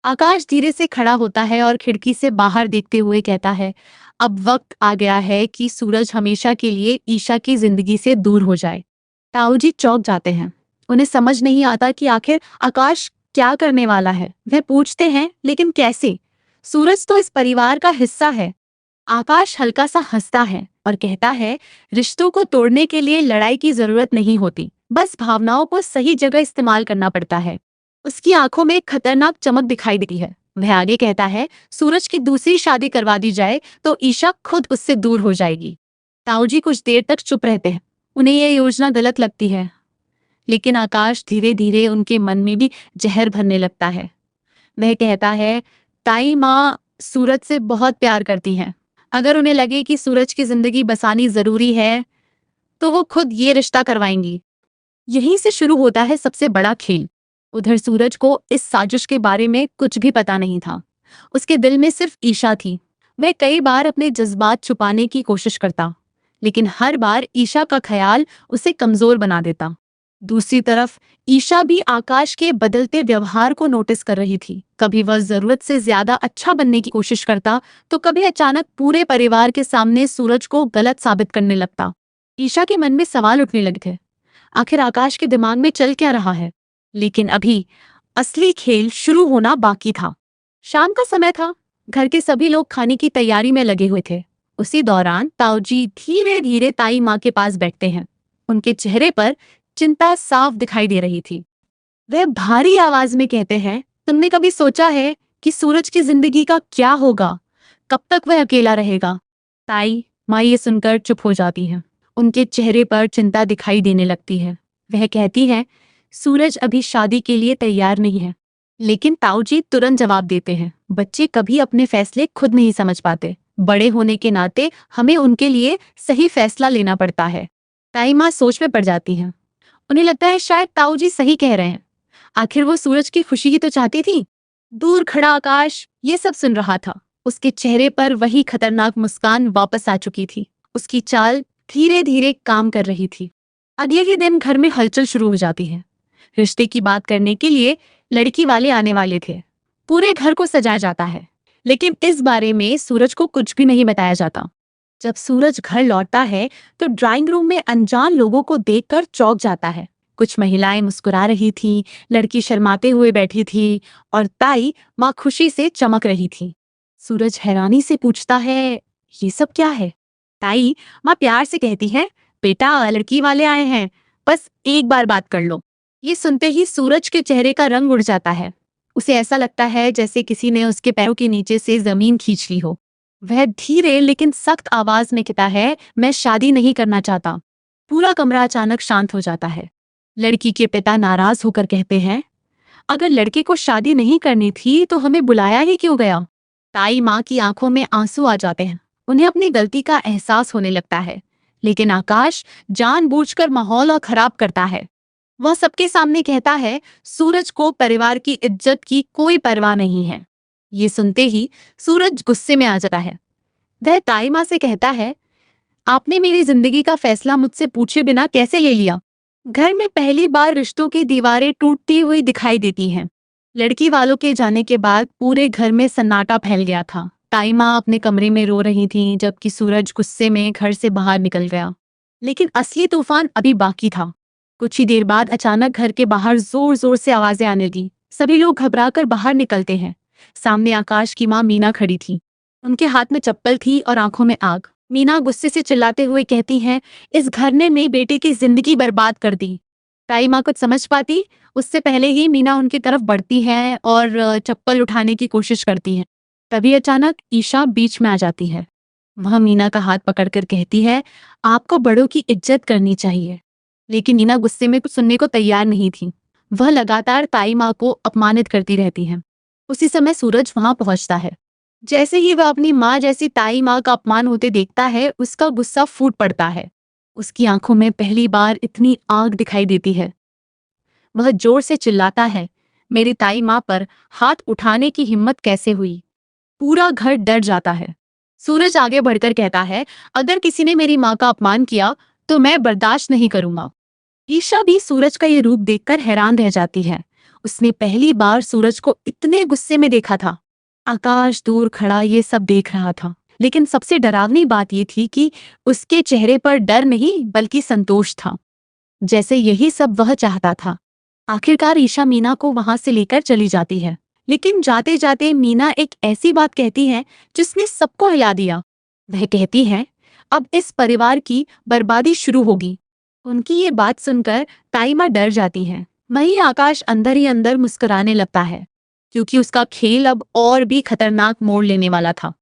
आकाश धीरे से खड़ा होता है और खिड़की से बाहर देखते हुए कहता है, अब वक्त आ गया है कि सूरज हमेशा के लिए ईशा की जिंदगी से दूर हो जाए। ताऊजी चौंक जाते हैं। उन्हें समझ नहीं आता कि आखिर आकाश क्या करने वाला है। वह पूछते हैं, लेकिन कैसे? सूरज तो इस परिवार का हिस्सा है। आकाश हल्का सा हंसता है और कहता है, रिश्तों को तोड़ने के लिए लड़ाई की जरूरत नहीं होती, बस भावनाओं को सही जगह इस्तेमाल करना पड़ता है। उसकी आंखों में एक खतरनाक चमक दिखाई देती है। वह आगे कहता है, सूरज की दूसरी शादी करवा दी जाए तो ईशा खुद उससे दूर हो जाएगी। ताऊजी कुछ देर तक चुप रहते हैं। उन्हें यह योजना गलत लगती है, लेकिन आकाश धीरे धीरे उनके मन में भी जहर भरने लगता है। वह कहता है, ताई माँ सूरज से बहुत प्यार करती हैं। अगर उन्हें लगे कि सूरज की जिंदगी बसानी जरूरी है तो वो खुद ये रिश्ता करवाएंगी। यहीं से शुरू होता है सबसे बड़ा खेल। उधर सूरज को इस साजिश के बारे में कुछ भी पता नहीं था। उसके दिल में सिर्फ ईशा थी। वह कई बार अपने जज्बात छुपाने की कोशिश करता, लेकिन हर बार ईशा का ख्याल उसे कमजोर बना देता। दूसरी तरफ ईशा भी आकाश के बदलते व्यवहार को नोटिस कर रही थी। कभी वह जरूरत से ज्यादा अच्छा बनने की कोशिश करता, तो कभी अचानक पूरे परिवार के सामने सूरज को गलत साबित करने लगता। ईशा के मन में सवाल उठने लगे थे, आखिर आकाश के दिमाग में चल क्या रहा है? लेकिन अभी असली खेल शुरू होना बाकी था। शाम का समय था। घर के सभी लोग खाने की तैयारी में लगे हुए थे। उसी दौरान ताऊजी धीरे धीरे ताई माँ के पास बैठते हैं। उनके चेहरे पर चिंता साफ दिखाई दे रही थी। वह भारी आवाज में कहते हैं, तुमने कभी सोचा है कि सूरज की जिंदगी का क्या होगा? कब तक वह अकेला रहेगा? ताई माँ ये सुनकर चुप हो जाती है। उनके चेहरे पर चिंता दिखाई देने लगती है। वह कहती है, सूरज अभी शादी के लिए तैयार नहीं है। लेकिन ताऊजी तुरंत जवाब देते हैं, बच्चे कभी अपने फैसले खुद नहीं समझ पाते। बड़े होने के नाते हमें उनके लिए सही फैसला लेना पड़ता है। ताई माँ सोच में पड़ जाती हैं। उन्हें लगता है शायद ताऊजी सही कह रहे हैं। आखिर वो सूरज की खुशी ही तो चाहती थी। दूर खड़ा आकाश ये सब सुन रहा था। उसके चेहरे पर वही खतरनाक मुस्कान वापस आ चुकी थी। उसकी चाल धीरे धीरे काम कर रही थी। अगले ही दिन घर में हलचल शुरू हो जाती है। रिश्ते की बात करने के लिए लड़की वाले आने वाले थे। पूरे घर को सजाया जाता है, लेकिन इस बारे में सूरज को कुछ भी नहीं बताया जाता। जब सूरज घर लौटता है तो ड्राइंग रूम में अनजान लोगों को देखकर चौंक जाता है। कुछ महिलाएं मुस्कुरा रही थीं, लड़की शर्माते हुए बैठी थी और ताई माँ खुशी से चमक रही थी। सूरज हैरानी से पूछता है, ये सब क्या है? ताई माँ प्यार से कहती है, बेटा लड़की वाले आए हैं, बस एक बार बात कर लो। ये सुनते ही सूरज के चेहरे का रंग उड़ जाता है। उसे ऐसा लगता है जैसे किसी ने उसके पैरों के नीचे से जमीन खींच ली हो। वह धीरे लेकिन सख्त आवाज में कहता है, मैं शादी नहीं करना चाहता। पूरा कमरा अचानक शांत हो जाता है। लड़की के पिता नाराज होकर कहते हैं, अगर लड़के को शादी नहीं करनी थी तो हमें बुलाया ही क्यों गया? ताई माँ की आंखों में आंसू आ जाते हैं। उन्हें अपनी गलती का एहसास होने लगता है, लेकिन आकाश जानबूझकर माहौल और खराब करता है। वह सबके सामने कहता है, सूरज को परिवार की इज्जत की कोई परवाह नहीं है। ये सुनते ही सूरज गुस्से में आ जाता है। वह ताई माँ से कहता है, आपने मेरी जिंदगी का फैसला मुझसे पूछे बिना कैसे ले लिया? घर में पहली बार रिश्तों की दीवारें टूटती हुई दिखाई देती हैं। लड़की वालों के जाने के बाद पूरे घर में सन्नाटा फैल गया था। ताई माँ अपने कमरे में रो रही थी, जबकि सूरज गुस्से में घर से बाहर निकल गया। लेकिन असली तूफान अभी बाकी था। कुछ ही देर बाद अचानक घर के बाहर जोर जोर से आवाजें आने लगी। सभी लोग घबराकर बाहर निकलते हैं। सामने आकाश की माँ मीना खड़ी थी। उनके हाथ में चप्पल थी और आंखों में आग। मीना गुस्से से चिल्लाते हुए कहती हैं, इस घर ने मेरी बेटे की जिंदगी बर्बाद कर दी। ताई माँ कुछ समझ पाती उससे पहले ही मीना उनकी तरफ बढ़ती है और चप्पल उठाने की कोशिश करती है। तभी अचानक ईशा बीच में आ जाती है। वह मीना का हाथ पकड़कर कहती है, आपको बड़ों की इज्जत करनी चाहिए। लेकिन मीना गुस्से में कुछ सुनने को तैयार नहीं थी। वह लगातार ताई माँ को अपमानित करती रहती है। उसी समय सूरज वहां पहुंचता है। जैसे ही वह अपनी माँ जैसी ताई माँ का अपमान होते देखता है, उसका गुस्सा फूट पड़ता है। उसकी आंखों में पहली बार इतनी आग दिखाई देती है। वह जोर से चिल्लाता है, मेरी ताई माँ पर हाथ उठाने की हिम्मत कैसे हुई? पूरा घर डर जाता है। सूरज आगे बढ़कर कहता है, अगर किसी ने मेरी माँ का अपमान किया तो मैं बर्दाश्त नहीं करूंगा। ईशा भी सूरज का ये रूप देखकर हैरान रह जाती है। उसने पहली बार सूरज को इतने गुस्से में देखा था। आकाश दूर खड़ा ये सब देख रहा था, लेकिन सबसे डरावनी बात ये थी कि उसके चेहरे पर डर नहीं बल्कि संतोष था, जैसे यही सब वह चाहता था। आखिरकार ईशा मीना को वहां से लेकर चली जाती है, लेकिन जाते जाते मीना एक ऐसी बात कहती है जिसने सबको हिला दिया। वह कहती है, अब इस परिवार की बर्बादी शुरू होगी। उनकी ये बात सुनकर ताई माँ डर जाती है। वहीं आकाश अंदर ही अंदर मुस्कुराने लगता है, क्योंकि उसका खेल अब और भी खतरनाक मोड़ लेने वाला था।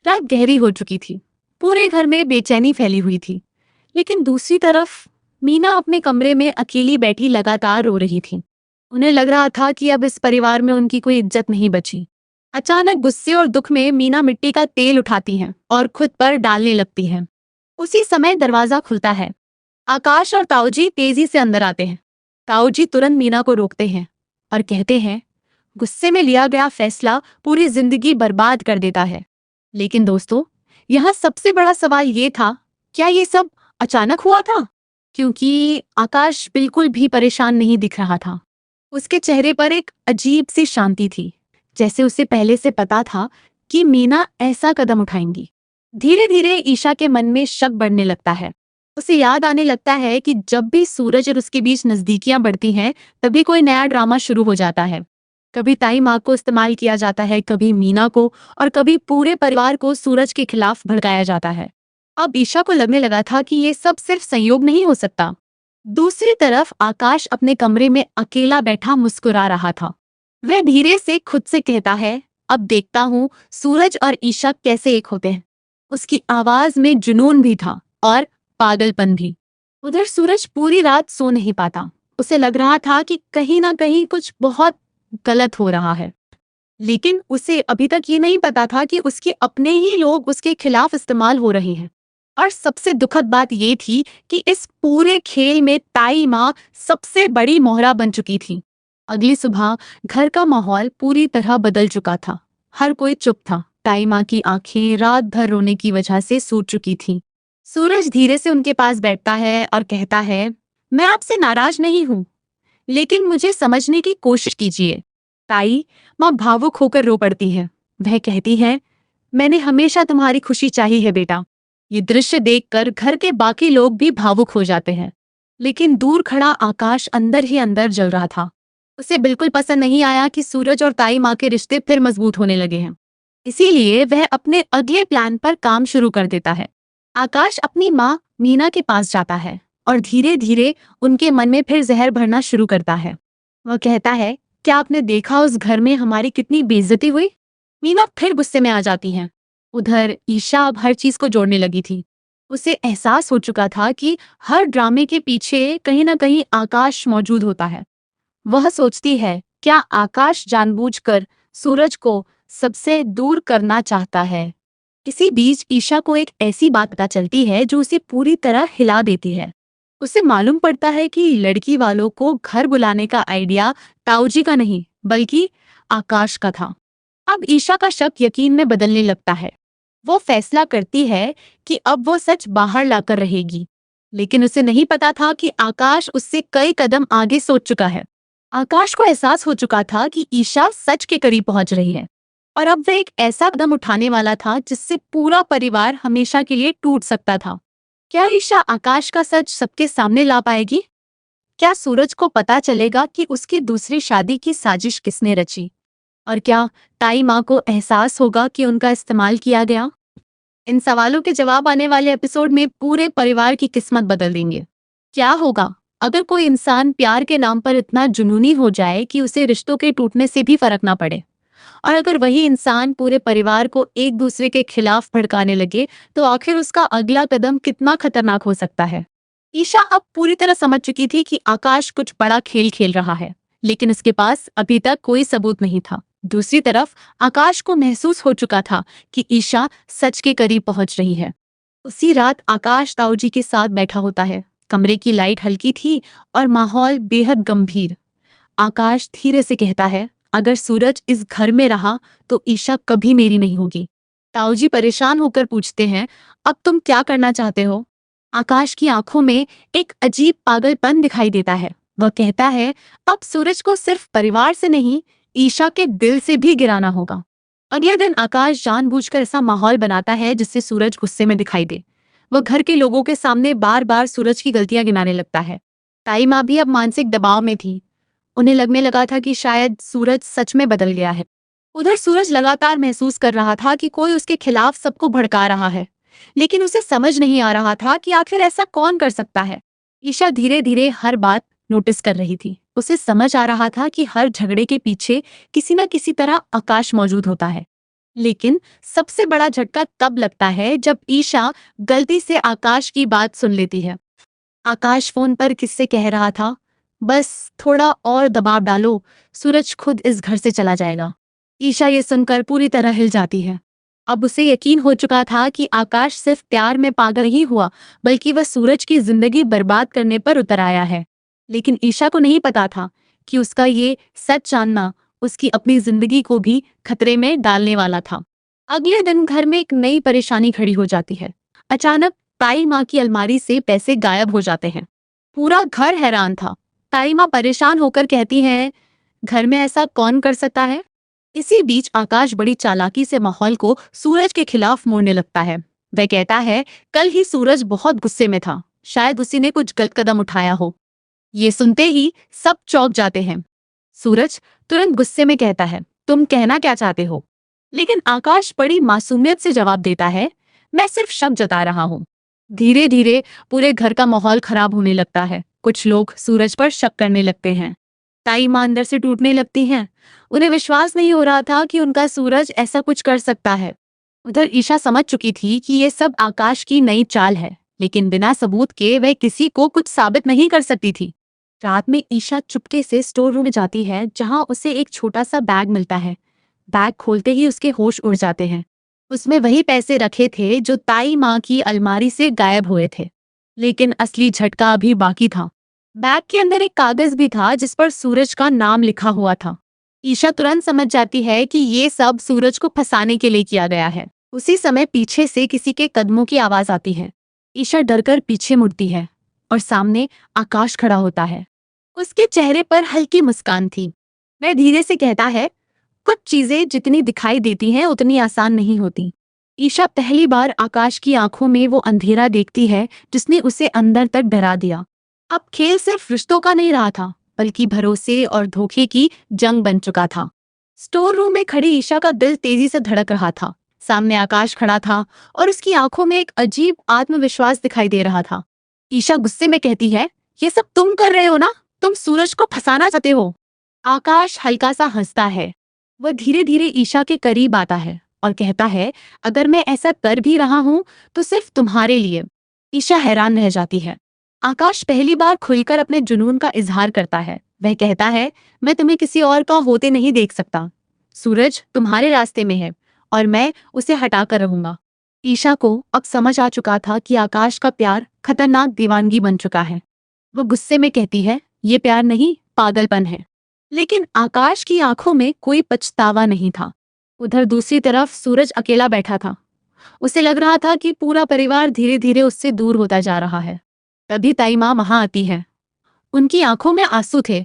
रात गहरी हो चुकी थी, पूरे घर में बेचैनी फैली हुई थी, लेकिन दूसरी तरफ मीना अपने कमरे में अकेली बैठी लगातार रो रही थी। उन्हें लग रहा था कि अब इस परिवार में उनकी कोई इज्जत नहीं बची। अचानक गुस्से और दुख में मीना मिट्टी का तेल उठाती है और खुद पर डालने लगती है। उसी समय दरवाजा खुलता है। आकाश और ताऊजी तेजी से अंदर आते हैं। ताऊजी तुरंत मीना को रोकते हैं और कहते हैं, गुस्से में लिया गया फैसला पूरी जिंदगी बर्बाद कर देता है। लेकिन दोस्तों, यहाँ सबसे बड़ा सवाल ये था, क्या ये सब अचानक हुआ था? क्योंकि आकाश बिल्कुल भी परेशान नहीं दिख रहा था। उसके चेहरे पर एक अजीब सी शांति थी, जैसे उसे पहले से पता था कि मीना ऐसा कदम उठाएंगी। धीरे धीरे ईशा के मन में शक बढ़ने लगता है। उसे याद आने लगता है कि जब भी सूरज और उसके बीच नजदीकियां बढ़ती हैं, तभी कोई नया ड्रामा शुरू हो जाता है। कभी ताई माँ को इस्तेमाल किया जाता है, कभी मीना को, और कभी पूरे परिवार को सूरज के खिलाफ भड़काया जाता है। अब ईशा को लगने लगा था कि ये सब सिर्फ संयोग नहीं हो सकता। दूसरी तरफ आकाश अपने कमरे में अकेला बैठा मुस्कुरा रहा था। वह धीरे से खुद से कहता है, अब देखता हूँ सूरज और ईशा कैसे एक होते हैं। उसकी आवाज में जुनून भी था और पागलपन भी। उधर सूरज पूरी रात सो नहीं पाता। उसे लग रहा था कि कहीं ना कहीं कुछ बहुत गलत हो रहा है, लेकिन उसे अभी तक ये नहीं पता था कि उसके अपने ही लोग उसके खिलाफ इस्तेमाल हो रहे हैं। और सबसे दुखद बात ये थी कि इस पूरे खेल में ताई माँ सबसे बड़ी मोहरा बन चुकी थी। अगली सुबह घर का माहौल पूरी तरह बदल चुका था। हर कोई चुप था। ताई माँ की आंखें रात भर रोने की वजह से सूज चुकी थीं। सूरज धीरे से उनके पास बैठता है और कहता है, मैं आपसे नाराज नहीं हूँ, लेकिन मुझे समझने की कोशिश कीजिए। ताई माँ भावुक होकर रो पड़ती है। वह कहती है, मैंने हमेशा तुम्हारी खुशी चाही है बेटा। ये दृश्य देखकर घर के बाकी लोग भी भावुक हो जाते हैं, लेकिन दूर खड़ा आकाश अंदर ही अंदर जल रहा था। उसे बिल्कुल पसंद नहीं आया कि सूरज और ताई माँ के रिश्ते फिर मजबूत होने लगे हैं। इसीलिए वह अपने अगले प्लान पर काम शुरू कर देता है। आकाश अपनी माँ मीना के पास जाता है और धीरे धीरे उनके मन में फिर जहर भरना शुरू करता है। वह कहता है, क्या आपने देखा उस घर में हमारी कितनी बेइज्जती हुई? मीना फिर गुस्से में आ जाती है। उधर ईशा अब हर चीज को जोड़ने लगी थी। उसे एहसास हो चुका था कि हर ड्रामे के पीछे कहीं ना कहीं आकाश मौजूद होता है। वह सोचती है, क्या आकाश जानबूझकर सूरज को सबसे दूर करना चाहता है? इसी बीच ईशा को एक ऐसी बात पता चलती है जो उसे पूरी तरह हिला देती है। उसे मालूम पड़ता है कि लड़की वालों को घर बुलाने का आइडिया ताऊजी का नहीं बल्कि आकाश का था। अब ईशा का शक यकीन में बदलने लगता है। वो फैसला करती है कि अब वो सच बाहर लाकर रहेगी, लेकिन उसे नहीं पता था कि आकाश उससे कई कदम आगे सोच चुका है। आकाश को एहसास हो चुका था कि ईशा सच के करीब पहुंच रही है, और अब वह एक ऐसा कदम उठाने वाला था जिससे पूरा परिवार हमेशा के लिए टूट सकता था। क्या ईशा आकाश का सच सबके सामने ला पाएगी? क्या सूरज को पता चलेगा कि उसकी दूसरी शादी की साजिश किसने रची? और क्या ताई माँ को एहसास होगा कि उनका इस्तेमाल किया गया? इन सवालों के जवाब आने वाले एपिसोड में पूरे परिवार की किस्मत बदल देंगे। क्या होगा अगर कोई इंसान प्यार के नाम पर इतना जुनूनी हो जाए कि उसे रिश्तों के टूटने से भी फर्क ना पड़े? और अगर वही इंसान पूरे परिवार को एक दूसरे के खिलाफ भड़काने लगे, तो आखिर उसका अगला कदम कितना खतरनाक हो सकता है? ईशा अब पूरी तरह समझ चुकी थी कि आकाश कुछ बड़ा खेल खेल रहा है, लेकिन उसके पास अभी तक कोई सबूत नहीं था। दूसरी तरफ आकाश को महसूस हो चुका था कि ईशा सच के करीब पहुंच रही है। उसी रात आकाश ताऊजी के साथ बैठा होता है। कमरे की लाइट हल्की थी और माहौल बेहद गंभीर। आकाश धीरे से कहता है, अगर सूरज इस घर में रहा तो ईशा कभी मेरी नहीं होगी। ताऊजी परेशान होकर पूछते हैं, अब तुम क्या करना चाहते हो? आकाश की आंखों में एक अजीब पागलपन दिखाई देता है। वह कहता है अब सूरज को सिर्फ परिवार से नहीं, ईशा के दिल से भी गिराना होगा। अगले दिन आकाश जानबूझकर ऐसा माहौल बनाता है जिससे सूरज गुस्से में दिखाई दे। वह घर के लोगों के सामने बार बार सूरज की गलतियां गिनाने लगता है। ताई माँ भी अब मानसिक दबाव में थी। उन्हें लगने लगा था कि शायद सूरज सच में बदल गया है। उधर सूरज लगातार महसूस कर रहा था कि कोई उसके खिलाफ सबको भड़का रहा है, लेकिन उसे समझ नहीं आ रहा था कि आखिर ऐसा कौन कर सकता है। ईशा धीरे धीरे हर बात नोटिस कर रही थी। उसे समझ आ रहा था कि हर झगड़े के पीछे किसी न किसी तरह आकाश मौजूद होता है। लेकिन सबसे बड़ा झटका तब लगता है जब ईशा गलती से आकाश की बात सुन लेती है। आकाश फोन पर किससे कह रहा था, बस थोड़ा और दबाव डालो, सूरज खुद इस घर से चला जाएगा। ईशा ये सुनकर पूरी तरह हिल जाती है। अब उसे यकीन हो चुका था कि आकाश सिर्फ प्यार में पागल नहीं हुआ, बल्कि वह सूरज की जिंदगी बर्बाद करने पर उतर आया है। लेकिन ईशा को नहीं पता था कि उसका ये सच जानना उसकी अपनी जिंदगी को भी खतरे में डालने वाला था। अगले दिन घर में एक नई परेशानी खड़ी हो जाती है। अचानक ताई माँ की अलमारी से पैसे गायब हो जाते हैं। पूरा घर हैरान था। ताई माँ परेशान होकर कहती है, घर में ऐसा कौन कर सकता है। इसी बीच आकाश बड़ी चालाकी से माहौल को सूरज के खिलाफ मोड़ने लगता है। वह कहता है कल ही सूरज बहुत गुस्से में था, शायद उसी ने कुछ गलत कदम उठाया हो। ये सुनते ही सब चौंक जाते हैं। सूरज तुरंत गुस्से में कहता है, तुम कहना क्या चाहते हो। लेकिन आकाश बड़ी मासूमियत से जवाब देता है, मैं सिर्फ शक जता रहा हूँ। धीरे धीरे पूरे घर का माहौल खराब होने लगता है। कुछ लोग सूरज पर शक करने लगते हैं। ताई माँ अंदर से टूटने लगती हैं। उन्हें विश्वास नहीं हो रहा था कि उनका सूरज ऐसा कुछ कर सकता है। उधर ईशा समझ चुकी थी कि ये सब आकाश की नई चाल है, लेकिन बिना सबूत के वह किसी को कुछ साबित नहीं कर सकती थी। रात में ईशा चुपके से स्टोर रूम में जाती है, जहां उसे एक छोटा सा बैग मिलता है। बैग खोलते ही उसके होश उड़ जाते हैं। उसमें वही पैसे रखे थे जो ताई माँ की अलमारी से गायब हुए थे। लेकिन असली झटका अभी बाकी था। बैग के अंदर एक कागज भी था जिस पर सूरज का नाम लिखा हुआ था। ईशा तुरंत समझ जाती है कि ये सब सूरज को फंसाने के लिए किया गया है। उसी समय पीछे से किसी के कदमों की आवाज आती है। ईशा डरकर पीछे मुड़ती है और सामने आकाश खड़ा होता है। उसके चेहरे पर हल्की मुस्कान थी। वह धीरे से कहता है, कुछ चीजें जितनी दिखाई देती हैं उतनी आसान नहीं होती। ईशा पहली बार आकाश की आंखों में वो अंधेरा देखती है जिसने उसे अंदर तक डरा दिया। अब खेल सिर्फ रिश्तों का नहीं रहा था, बल्कि भरोसे और धोखे की जंग बन चुका था। स्टोर रूम में खड़ी ईशा का दिल तेजी से धड़क रहा था। सामने आकाश खड़ा था और उसकी आंखों में एक अजीब आत्मविश्वास दिखाई दे रहा था। ईशा गुस्से में कहती है, ये सब तुम कर रहे हो ना, तुम सूरज को फंसाना चाहते हो। आकाश हल्का सा हंसता है। वह धीरे धीरे ईशा के करीब आता है और कहता है, अगर मैं ऐसा कर भी रहा हूं तो सिर्फ तुम्हारे लिए। ईशा हैरान रह जाती है। आकाश पहली बार खुलकर अपने जुनून का इजहार करता है। वह कहता है, मैं तुम्हें किसी और का होते नहीं देख सकता। सूरज तुम्हारे रास्ते में है और मैं उसे हटाकर रहूंगा। ईशा को अब समझ आ चुका था कि आकाश का प्यार खतरनाक दीवानगी बन चुका है। वो गुस्से में कहती है, ये प्यार नहीं, पागलपन है। लेकिन आकाश की आंखों में कोई पछतावा नहीं था। उधर दूसरी तरफ सूरज अकेला बैठा था। उसे लग रहा था कि पूरा परिवार धीरे धीरे उससे दूर होता जा रहा है। तभी ताई माँ वहां आती है। उनकी आंखों में आंसू थे।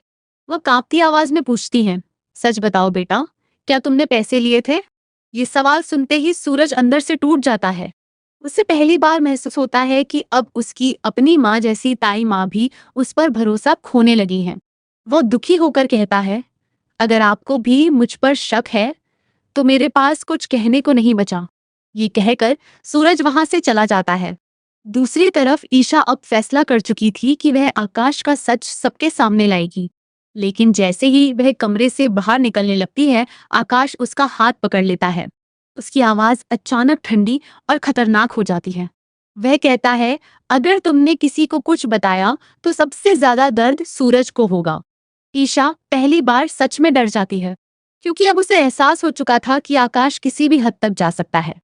वह कांपती आवाज में पूछती हैं, सच बताओ बेटा, क्या तुमने पैसे लिए थे। ये सवाल सुनते ही सूरज अंदर से टूट जाता है। उसे पहली बार महसूस होता है कि अब उसकी अपनी माँ जैसी ताई माँ भी उस पर भरोसा खोने लगी हैं। वो दुखी होकर कहता है, अगर आपको भी मुझ पर शक है तो मेरे पास कुछ कहने को नहीं बचा। ये कहकर सूरज वहां से चला जाता है। दूसरी तरफ ईशा अब फैसला कर चुकी थी कि वह आकाश का सच सबके सामने लाएगी। लेकिन जैसे ही वह कमरे से बाहर निकलने लगती है, आकाश उसका हाथ पकड़ लेता है। उसकी आवाज अचानक ठंडी और खतरनाक हो जाती है। वह कहता है, अगर तुमने किसी को कुछ बताया तो सबसे ज्यादा दर्द सूरज को होगा। ईशा पहली बार सच में डर जाती है, क्योंकि अब उसे एहसास हो चुका था कि आकाश किसी भी हद तक जा सकता है।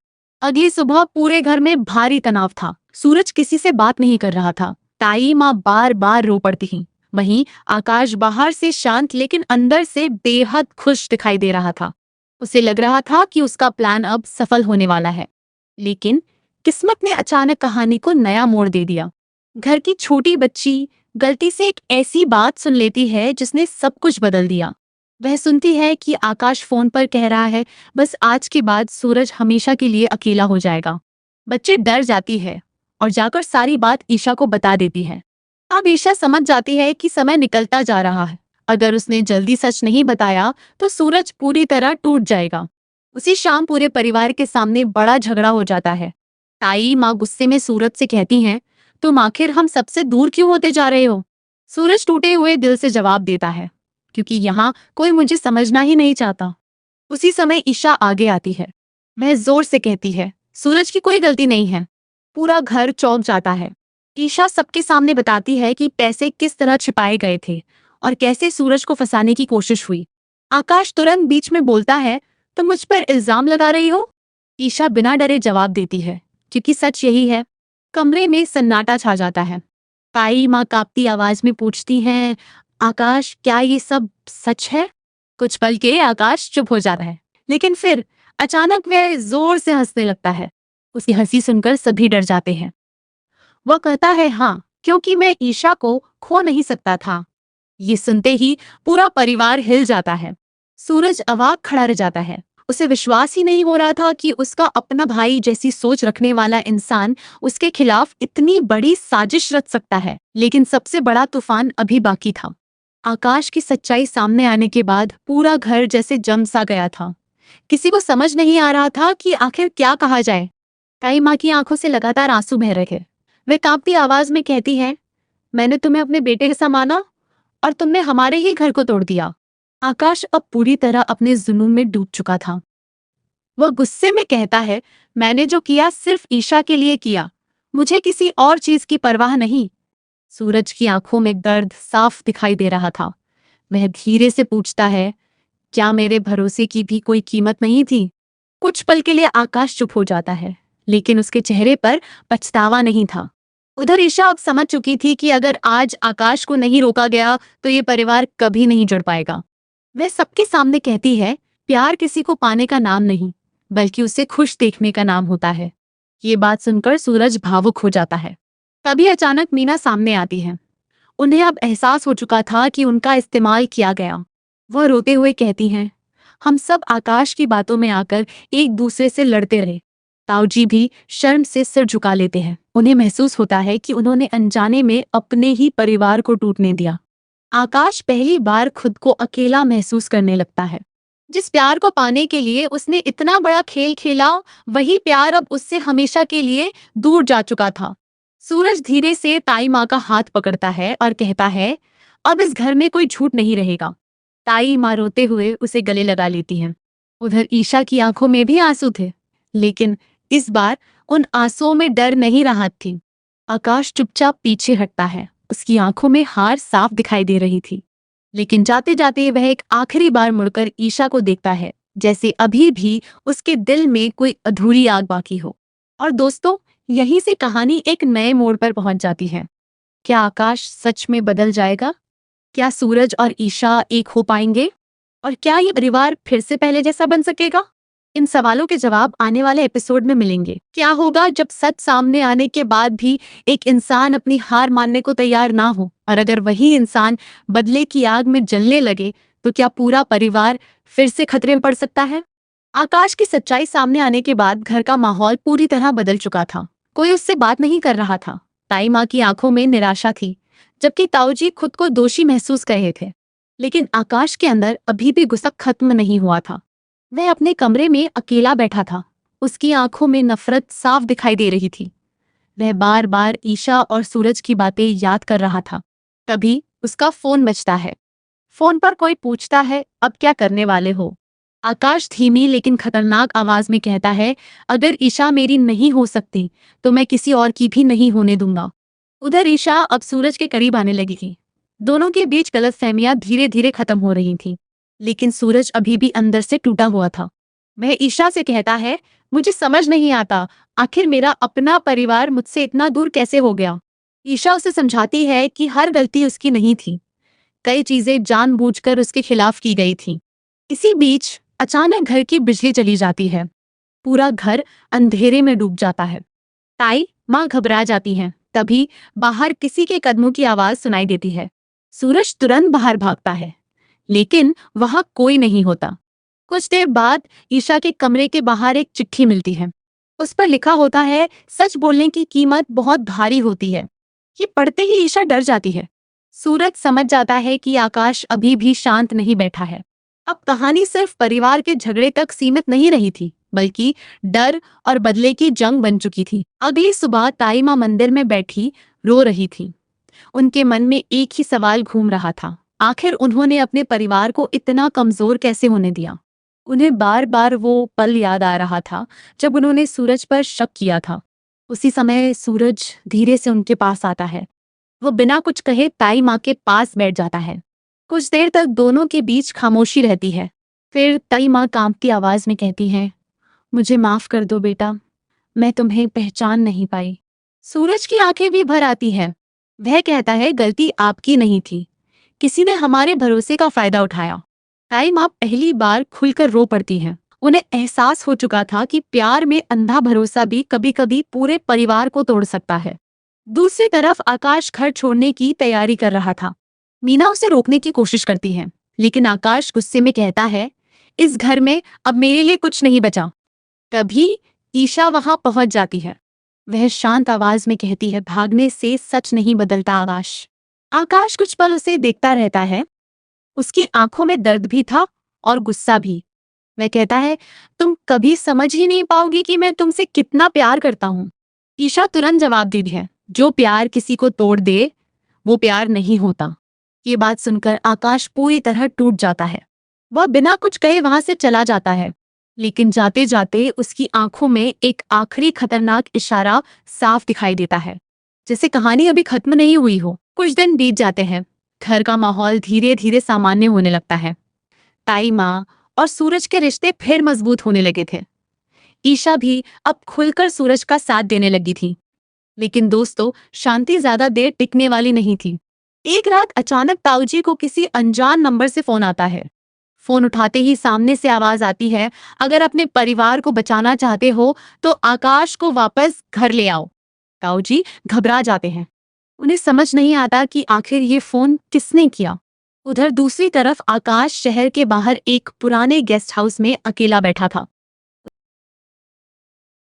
अगली सुबह पूरे घर में भारी तनाव था। सूरज किसी से बात नहीं कर रहा था। ताई माँ बार बार रो पड़ती थी। वहीं आकाश बाहर से शांत लेकिन अंदर से बेहद खुश दिखाई दे रहा था। उसे लग रहा था कि उसका प्लान अब सफल होने वाला है। लेकिन किस्मत ने अचानक कहानी को नया मोड़ दे दिया। घर की छोटी बच्ची गलती से एक ऐसी बात सुन लेती है जिसने सब कुछ बदल दिया। वह सुनती है कि आकाश फोन पर कह रहा है बस आज के बाद सूरज हमेशा के लिए अकेला हो जाएगा। बच्चे डर जाती है और जाकर सारी बात ईशा को बता देती है। अब ईशा समझ जाती है कि समय निकलता जा रहा है। अगर उसने जल्दी सच नहीं बताया तो सूरज पूरी तरह टूट जाएगा। उसी शाम पूरे परिवार के सामने बड़ा झगड़ा हो जाता है। ताई माँ गुस्से में सूरज से कहती हैं, तुम आखिर हम सबसे दूर क्यों होते जा रहे हो? सूरज टूटे हुए दिल से जवाब देता है, क्योंकि यहाँ कोई मुझे समझना ही नहीं चाहता। उसी समय ईशा आगे आती है। वह जोर से कहती है, सूरज की कोई गलती नहीं है। पूरा घर चौंक जाता है। ईशा सबके सामने बताती है कि पैसे किस तरह छिपाए गए थे और कैसे सूरज को फंसाने की कोशिश हुई। आकाश तुरंत बीच में बोलता है, तुम मुझ पर इल्जाम लगा रही हो? ईशा बिना डरे जवाब देती है, क्योंकि सच यही है। कमरे में सन्नाटा छा जाता है। ताई माँ कांपती आवाज में पूछती हैं, आकाश क्या ये सब सच है? कुछ पल के आकाश चुप हो जाता है, लेकिन फिर अचानक वह जोर से हंसने लगता है। उसकी हंसी सुनकर सभी डर जाते हैं। वह कहता है, हाँ, क्योंकि मैं ईशा को खो नहीं सकता था। ये सुनते ही पूरा परिवार हिल जाता है। सूरज अवाक खड़ा रह जाता है। उसे विश्वास ही नहीं हो रहा था कि उसका अपना भाई जैसी सोच रखने वाला इंसान उसके खिलाफ इतनी बड़ी साजिश रच सकता है। लेकिन सबसे बड़ा तूफान अभी बाकी था। आकाश की सच्चाई सामने आने के बाद पूरा घर जैसे जम सा गया था। किसी को समझ नहीं आ रहा था कि आखिर क्या कहा जाए। ताई माँ की आंखों से लगातार आंसू बह रहे थे। वे कांपती आवाज में कहती है, मैंने तुम्हें अपने बेटे से माना और तुमने हमारे ही घर को तोड़ दिया। आकाश अब पूरी तरह अपने जुनून में डूब चुका था। वह गुस्से में कहता है, मैंने जो किया सिर्फ ईशा के लिए किया, मुझे किसी और चीज की परवाह नहीं। सूरज की आंखों में दर्द साफ दिखाई दे रहा था। वह धीरे से पूछता है, क्या मेरे भरोसे की भी कोई कीमत नहीं थी? कुछ पल के लिए आकाश चुप हो जाता है, लेकिन उसके चेहरे पर पछतावा नहीं था। उधर ईशा अब समझ चुकी थी कि अगर आज आकाश को नहीं रोका गया तो ये परिवार कभी नहीं जुड़ पाएगा। वह सबके सामने कहती है, प्यार किसी को पाने का नाम नहीं, बल्कि उसे खुश देखने का नाम होता है। ये बात सुनकर सूरज भावुक हो जाता है। तभी अचानक मीना सामने आती है। उन्हें अब एहसास हो चुका था कि उनका इस्तेमाल किया गया। वह रोते हुए कहती हैं, हम सब आकाश की बातों में आकर एक दूसरे से लड़ते रहे। ताऊजी भी शर्म से सिर झुका लेते हैं। उन्हें महसूस होता है कि उन्होंने अनजाने में अपने ही परिवार को टूटने दिया। आकाश पहली बार खुद को अकेला महसूस करने लगता है। जिस प्यार को पाने के लिए उसने इतना बड़ा खेल खेला, वही प्यार अब उससे हमेशा के लिए दूर जा चुका था। सूरज धीरे से ताई माँ का हाथ पकड़ता है और कहता है, अब इस घर में कोई झूठ नहीं रहेगा। ताई माँ रोते हुए उसे गले लगा लेती हैं। उधर ईशा की आंखों में भी आंसू थे, लेकिन इस बार उन आंसुओं में डर नहीं राहत थी। आकाश चुपचाप पीछे हटता है। उसकी आंखों में हार साफ दिखाई दे रही थी, लेकिन जाते जाते वह एक आखिरी बार मुड़कर ईशा को देखता है, जैसे अभी भी उसके दिल में कोई अधूरी आग बाकी हो। और दोस्तों, यहीं से कहानी एक नए मोड़ पर पहुंच जाती है। क्या आकाश सच में बदल जाएगा? क्या सूरज और ईशा एक हो पाएंगे? और क्या ये परिवार फिर से पहले जैसा बन सकेगा? इन सवालों के जवाब आने वाले एपिसोड में मिलेंगे। क्या होगा जब सच सामने आने के बाद भी एक इंसान अपनी हार मानने को तैयार ना हो, और अगर वही इंसान बदले की आग में जलने लगे तो क्या पूरा परिवार फिर से खतरे में पड़ सकता है? आकाश की सच्चाई सामने आने के बाद घर का माहौल पूरी तरह बदल चुका था। कोई उससे बात नहीं कर रहा था। ताई माँ की आंखों में निराशा थी, जबकि ताऊजी खुद को दोषी महसूस कर रहे थे। लेकिन आकाश के अंदर अभी भी गुस्सा खत्म नहीं हुआ था। वह अपने कमरे में अकेला बैठा था। उसकी आंखों में नफरत साफ दिखाई दे रही थी। वह बार बार ईशा और सूरज की बातें याद कर रहा था। तभी उसका फोन बजता है। फोन पर कोई पूछता है, अब क्या करने वाले हो? आकाश धीमी लेकिन खतरनाक आवाज में कहता है, अगर ईशा मेरी नहीं हो सकती तो मैं किसी और की भी नहीं होने दूंगा। उधर ईशा अब सूरज के करीब आने लगी थी। दोनों के बीच गलतफहमियां धीरे धीरे खत्म हो रही थी, लेकिन सूरज अभी भी अंदर से टूटा हुआ था। वह ईशा से कहता है, मुझे समझ नहीं आता, आखिर मेरा अपना परिवार मुझसे इतना दूर कैसे हो गया? ईशा उसे समझाती है कि हर गलती उसकी नहीं थी। कई चीजें जानबूझकर उसके खिलाफ की गई थी। इसी बीच अचानक घर की बिजली चली जाती है। पूरा घर अंधेरे में डूब जाता है। ताई माँ घबरा जाती हैं। तभी बाहर किसी के कदमों की आवाज सुनाई देती है। सूरज तुरंत बाहर भागता है, लेकिन वहां कोई नहीं होता। कुछ देर बाद ईशा के कमरे के बाहर एक चिट्ठी मिलती है। उस पर लिखा होता है, सच बोलने की कीमत बहुत भारी होती है। ये पढ़ते ही ईशा डर जाती है। सूरज समझ जाता है कि आकाश अभी भी शांत नहीं बैठा है। अब कहानी सिर्फ परिवार के झगड़े तक सीमित नहीं रही थी, बल्कि डर और बदले की जंग बन चुकी थी। अगली सुबह ताई माँ मंदिर में बैठी रो रही थी। उनके मन में एक ही सवाल घूम रहा था, आखिर उन्होंने अपने परिवार को इतना कमजोर कैसे होने दिया। उन्हें बार बार वो पल याद आ रहा था जब उन्होंने सूरज पर शक किया था। उसी समय सूरज धीरे से उनके पास आता है। वो बिना कुछ कहे ताई माँ के पास बैठ जाता है। कुछ देर तक दोनों के बीच खामोशी रहती है। फिर ताई माँ कांपती आवाज में कहती है, मुझे माफ कर दो बेटा, मैं तुम्हें पहचान नहीं पाई। सूरज की आंखें भी भर आती है। वह कहता है, गलती आपकी नहीं थी, किसी ने हमारे भरोसे का फायदा उठाया। ताई माँ पहली बार खुलकर रो पड़ती है। उन्हें एहसास हो चुका था कि प्यार में अंधा भरोसा भी कभी कभी पूरे परिवार को तोड़ सकता है। दूसरी तरफ आकाश घर छोड़ने की तैयारी कर रहा था। मीना उसे रोकने की कोशिश करती है, लेकिन आकाश गुस्से में कहता है, इस घर में अब मेरे लिए कुछ नहीं बचा। तभी ईशा वहां पहुंच जाती है। वह शांत आवाज में कहती है, भागने से सच नहीं बदलता आकाश। आकाश कुछ पल उसे देखता रहता है। उसकी आंखों में दर्द भी था और गुस्सा भी। वह कहता है, तुम कभी समझ ही नहीं पाओगी कि मैं तुमसे कितना प्यार करता हूँ। ईशा तुरंत जवाब देती है, जो प्यार किसी को तोड़ दे वो प्यार नहीं होता। ये बात सुनकर आकाश पूरी तरह टूट जाता है। वह बिना कुछ कहे वहां से चला जाता है, लेकिन जाते जाते उसकी आंखों में एक आखिरी खतरनाक इशारा साफ दिखाई देता है, जैसे कहानी अभी खत्म नहीं हुई हो। कुछ दिन बीत जाते हैं। घर का माहौल धीरे धीरे सामान्य होने लगता है। ताई माँ और सूरज के रिश्ते फिर मजबूत होने लगे थे। ईशा भी अब खुलकर सूरज का साथ देने लगी थी। लेकिन दोस्तों, शांति ज्यादा देर टिकने वाली नहीं थी। एक रात अचानक ताऊजी को किसी अनजान नंबर से फोन आता है। फोन उठाते ही सामने से आवाज आती है, अगर अपने परिवार को बचाना चाहते हो तो आकाश को वापस घर ले आओ। ताऊजी घबरा जाते हैं। उन्हें समझ नहीं आता कि आखिर ये फोन किसने किया। उधर दूसरी तरफ आकाश शहर के बाहर एक पुराने गेस्ट हाउस में अकेला बैठा था।